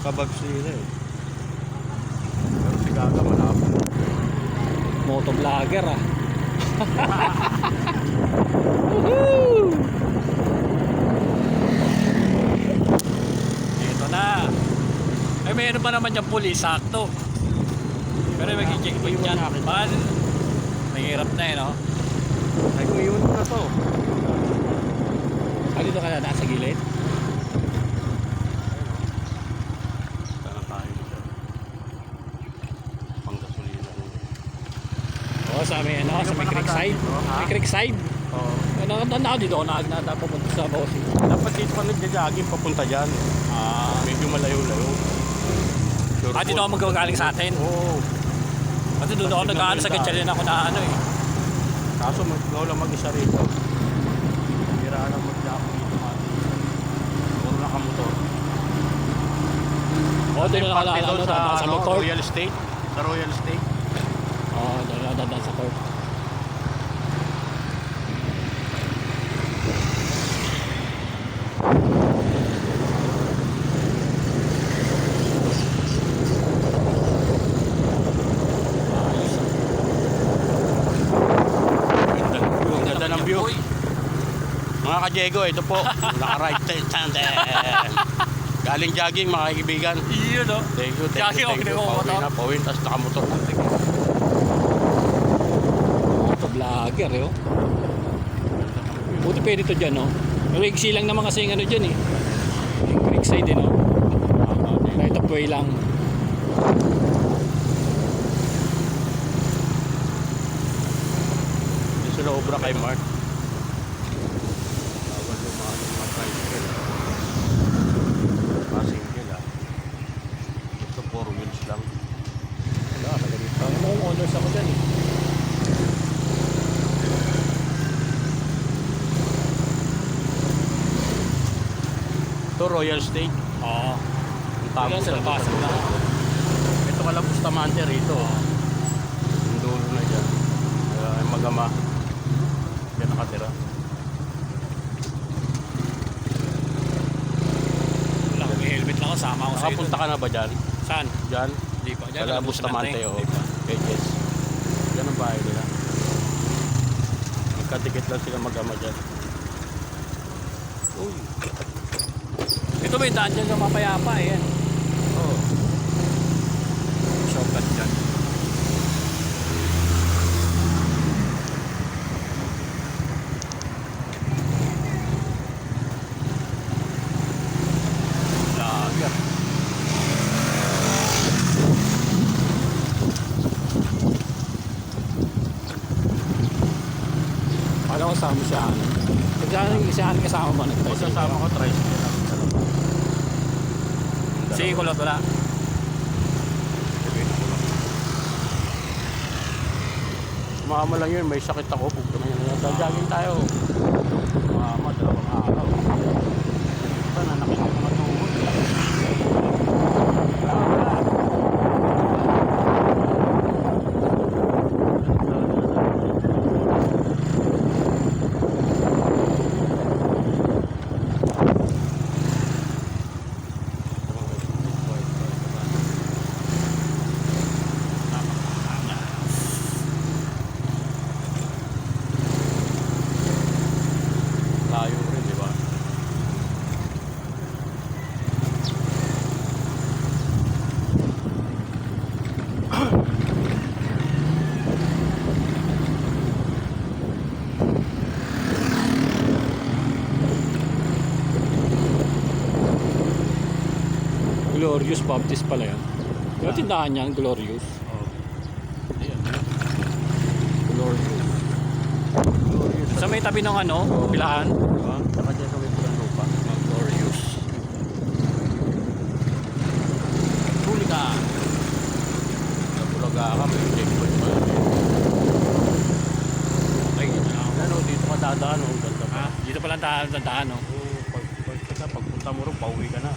yung kababs nila eh. Pero si Gaga malabo. Motovlogger ah. Woohoo! Ito na. Ay mayroon pa naman yung pulis, sakto. Pero may checkpoint dyan. Mahal. Mahirap na eh, no? Ay kung iwan mo na to. Ah, dito ka na nasa gilid? Sana tayo dito. Pang gasolina. Oo, sa may ano, sa may creek side. May creek side. Oo. Ano, dito ako pumunta sa Bossing. Dapat dito ka nagja-jogging papunta dyan. Medyo malayo-layo. Sure Dito ako magagaling sa atin. Oo. Kasi doon ako nag-ano sa Gatchalian ako na ano eh. Kaso wala mag-isa rito. Hiraan ang mag-jogging dito. Puro nakamotor. Oo, doon na Parte doon sa motor. Royal Estate. Sa Royal Estate. Oo, doon na sa court. Ganda ng view. Mga ka-Diego, ito po. Naka-right stand. Galing jogging mga kaibigan. Iyon no? Thank you. Jogging ako, hindi ko motor. Pauwi, tapos nakamotor. Motovlogger eh oh. Buti pwede ito dyan no? Maligsi lang naman kasi yung ano dyan eh. Yung creek side eh no? Right of way lang. Hindi sila obra kay Mark. Bawal lumaan yung mga tricycle. Single ah. Ito 4 wheels lang. Wala, naganito. Ano kung honors ako dyan eh. Ito Royal State. Oo. Ang tago Yan sa labas. Ito kala Bustamante rito. Yung dulo na dyan. Yung Magama. Yan nakatira. Wala, may helmet lang ako. Sama ako sa'yo. Nakapunta ka na ba dyan? Saan? Dyan? Hindi pa. Dyan, Kala alam mo, Bustamante Sinante. o. Hindi pa. Kay Jess. Yan ang bahay nila. Magkatikit lang sila Magama dyan. Uy. Ito may daan dyan sa mapayapa eh. Yan. Oh. Shortcut dyan. Vlogger. Paano kasama siya? Isa kasama mo Kung sasama ko, tricycle lang. Si kulot wala. Sumama lang yun, may sakit ako. Jogging tayo. Sumama, 2 araw. Ito na, nakita ko na tuhod. Layo rin, di ba? Glorious Baptist pala yan. Yung tindahan niyan, Glorious. Oh. Ayan. Glorious. Sa may tabi ng ano, pilaan. Diba? Saka dyan sa may pulang lupa. Glorious. Huli ka. Sa Bulaga ka, may checkpoint pa. Okay, ito na ako. Ano, dito ka dadaan, oh. Ganda pa. Dito pala ang daan, no? Pagpunta mo rin, pauwi ka na.